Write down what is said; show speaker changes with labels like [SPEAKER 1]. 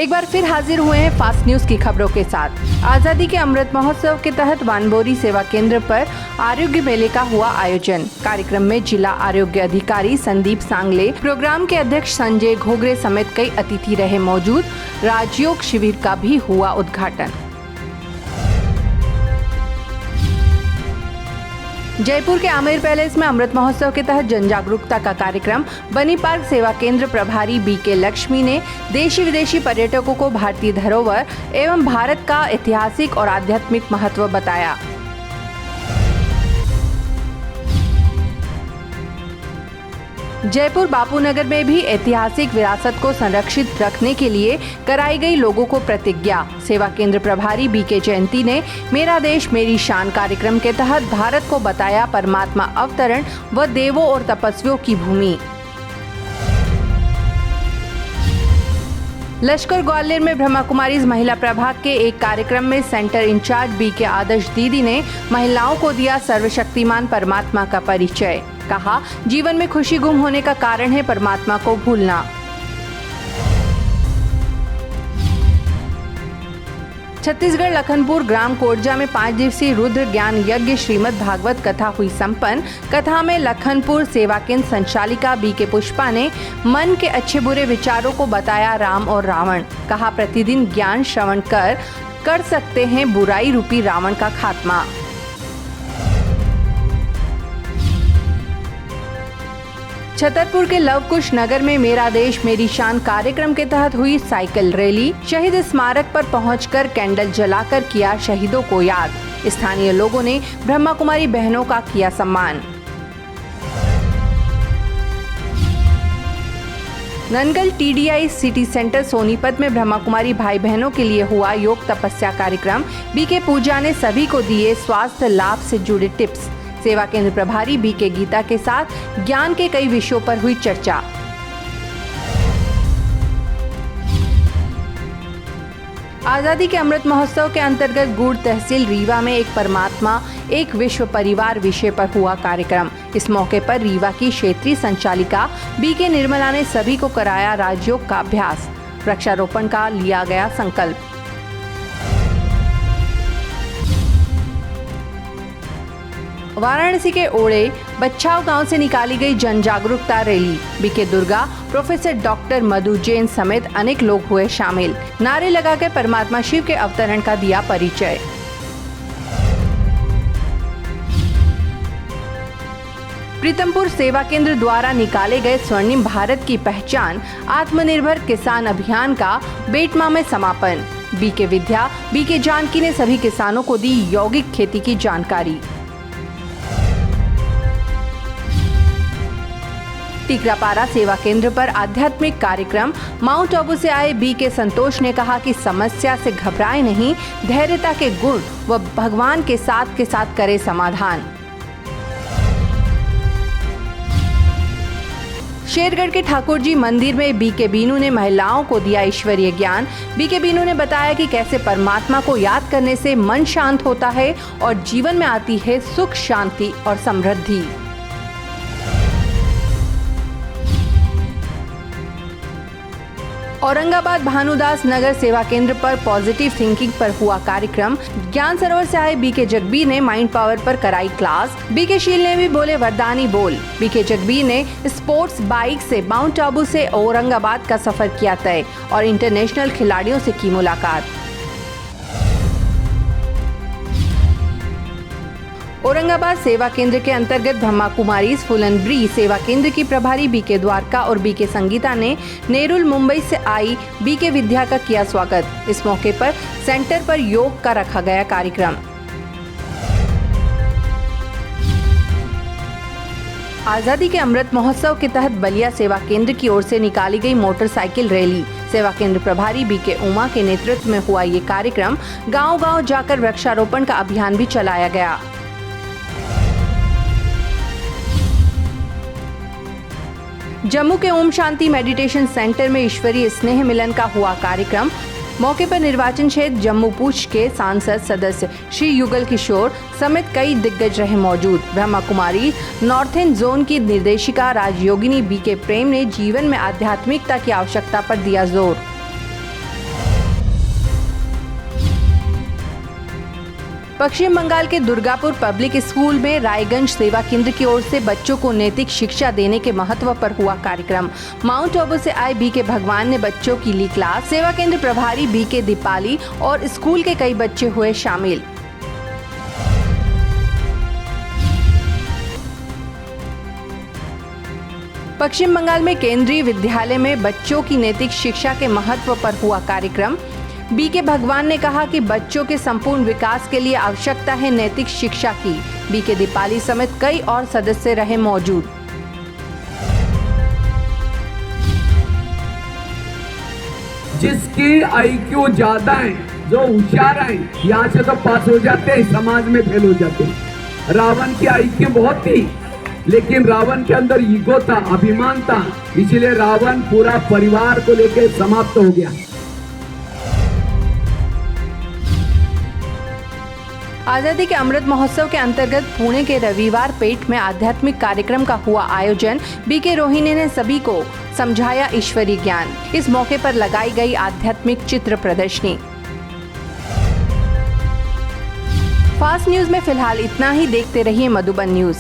[SPEAKER 1] एक बार फिर हाजिर हुए हैं फास्ट न्यूज की खबरों के साथ। आजादी के अमृत महोत्सव के तहत वानबोरी सेवा केंद्र पर आरोग्य मेले का हुआ आयोजन। कार्यक्रम में जिला आरोग्य अधिकारी संदीप सांगले, प्रोग्राम के अध्यक्ष संजय घोगरे समेत कई अतिथि रहे मौजूद। राजयोग शिविर का भी हुआ उद्घाटन। जयपुर के आमेर पैलेस में अमृत महोत्सव के तहत जन जागरूकता का कार्यक्रम। बनी पार्क सेवा केंद्र प्रभारी बीके लक्ष्मी ने देशी विदेशी पर्यटकों को भारतीय धरोहर एवं भारत का ऐतिहासिक और आध्यात्मिक महत्व बताया। जयपुर बापूनगर में भी ऐतिहासिक विरासत को संरक्षित रखने के लिए कराई गई लोगों को प्रतिज्ञा। सेवा केंद्र प्रभारी बीके जयंती ने मेरा देश मेरी शान कार्यक्रम के तहत भारत को बताया परमात्मा अवतरण व देवों और तपस्वियों की भूमि। लश्कर ग्वालियर में ब्रह्मा कुमारीज महिला प्रभाग के एक कार्यक्रम में सेंटर इंचार्ज बीके आदर्श दीदी ने महिलाओं को दिया सर्वशक्तिमान परमात्मा का परिचय। कहा, जीवन में खुशी गुम होने का कारण है परमात्मा को भूलना। छत्तीसगढ़ लखनपुर ग्राम कोटजा में 5 दिवसीय रुद्र ज्ञान यज्ञ श्रीमद् भागवत कथा हुई संपन्न। कथा में लखनपुर सेवा केंद्र संचालिका बीके पुष्पा ने मन के अच्छे बुरे विचारों को बताया राम और रावण। कहा, प्रतिदिन ज्ञान श्रवण कर सकते हैं बुराई रूपी रावण का खात्मा। छतरपुर के लवकुश नगर में मेरा देश मेरी शान कार्यक्रम के तहत हुई साइकिल रैली। शहीद स्मारक पर पहुंचकर कैंडल जलाकर किया शहीदों को याद। स्थानीय लोगों ने ब्रह्मा कुमारी बहनों का किया सम्मान। ननगल टीडीआई सिटी सेंटर सोनीपत में ब्रह्मा कुमारी भाई बहनों के लिए हुआ योग तपस्या कार्यक्रम। बीके पूजा ने सभी को दिए स्वास्थ्य लाभ से जुड़े टिप्स। सेवा केंद्र प्रभारी बीके गीता के साथ ज्ञान के कई विषयों पर हुई चर्चा। आजादी के अमृत महोत्सव के अंतर्गत गुड़ तहसील रीवा में एक परमात्मा एक विश्व परिवार विषय पर हुआ कार्यक्रम। इस मौके पर रीवा की क्षेत्रीय संचालिका बीके निर्मला ने सभी को कराया राजयोग का अभ्यास। वृक्षारोपण का लिया गया संकल्प। वाराणसी के ओड़े बच्छाव गांव से निकाली गई जन जागरूकता rally. BK Durga, professor doctor Madhu Jain समेत अनेक लोग हुए शामिल। नारे लगाकर परमात्मा शिव के अवतरण का दिया परिचय। प्रीतमपुर सेवा केंद्र द्वारा निकाले गए स्वर्णिम भारत की पहचान आत्मनिर्भर किसान अभियान का बेटमा में समापन। बीके विद्या, बीके जानकी ने सभी किसानों को दी यौगिक खेती की जानकारी। टीकरापारा सेवा केंद्र पर आध्यात्मिक कार्यक्रम। माउंट आबू से आए बीके संतोष ने कहा कि समस्या से घबराए नहीं, धैर्यता के गुण व भगवान के साथ करे समाधान। शेरगढ़ के ठाकुर जी मंदिर में बीके बीनू ने महिलाओं को दिया ईश्वरीय ज्ञान। बीके बीनू ने बताया कि कैसे परमात्मा को याद करने से मन शांत होता है और जीवन में आती है सुख, शांति और समृद्धि। औरंगाबाद भानुदास नगर सेवा केंद्र पर पॉजिटिव थिंकिंग पर हुआ कार्यक्रम। ज्ञान सरोवर से आए बीके जगबीर ने माइंड पावर पर कराई क्लास। बीके शील ने भी बोले वरदानी बोल। बीके जगबीर ने स्पोर्ट्स बाइक से माउंट आबू से औरंगाबाद का सफर किया तय और इंटरनेशनल खिलाड़ियों से की मुलाकात। औरंगाबाद सेवा केंद्र के अंतर्गत ब्रह्मा कुमारीज फुलनब्री सेवा केंद्र की प्रभारी बीके द्वारका और बीके संगीता ने नेरुल मुंबई से आई बीके विद्या का किया स्वागत। इस मौके पर सेंटर पर योग का रखा गया कार्यक्रम। आजादी के अमृत महोत्सव के तहत बलिया सेवा केंद्र की ओर से निकाली गई मोटरसाइकिल रैली। सेवा केंद्र प्रभारी बीके उमा के नेतृत्व में हुआ ये कार्यक्रम। गांव-गांव जाकर वृक्षारोपण का अभियान भी चलाया गया। जम्मू के ओम शांति मेडिटेशन सेंटर में ईश्वरीय स्नेह मिलन का हुआ कार्यक्रम। मौके पर निर्वाचन क्षेत्र जम्मू पूछ के सांसद सदस्य श्री युगल किशोर समेत कई दिग्गज रहे मौजूद। ब्रह्मा कुमारी नॉर्थन जोन की निर्देशिका राजयोगिनी बीके प्रेम ने जीवन में आध्यात्मिकता की आवश्यकता पर दिया जोर। पश्चिम बंगाल के दुर्गापुर पब्लिक स्कूल में रायगंज सेवा केंद्र की ओर से बच्चों को नैतिक शिक्षा देने के महत्व पर हुआ कार्यक्रम। माउंट आबू से आए बीके भगवान ने बच्चों की ली क्लास। सेवा केंद्र प्रभारी बीके दीपाली और स्कूल के कई बच्चे हुए शामिल। पश्चिम बंगाल में केंद्रीय विद्यालय में बच्चों की नैतिक शिक्षा के महत्व पर हुआ कार्यक्रम। बीके भगवान ने कहा कि बच्चों के संपूर्ण विकास के लिए आवश्यकता है नैतिक शिक्षा की। बीके दीपाली समेत कई और सदस्य रहे मौजूद।
[SPEAKER 2] जिसकी IQ ज्यादा है, जो होशियार है, यहाँ से तो पास हो जाते हैं, समाज में फेल हो जाते हैं। रावण की IQ बहुत थी, लेकिन रावण के अंदर ईगो था, अभिमान था, इसलिए रावण पूरा परिवार को लेकर समाप्त हो गया।
[SPEAKER 1] आजादी के अमृत महोत्सव के अंतर्गत पुणे के रविवार पेठ में आध्यात्मिक कार्यक्रम का हुआ आयोजन। बीके रोहिणी ने सभी को समझाया ईश्वरीय ज्ञान। इस मौके पर लगाई गई आध्यात्मिक चित्र प्रदर्शनी। फास्ट न्यूज में फिलहाल इतना ही। देखते रहिए मधुबन न्यूज।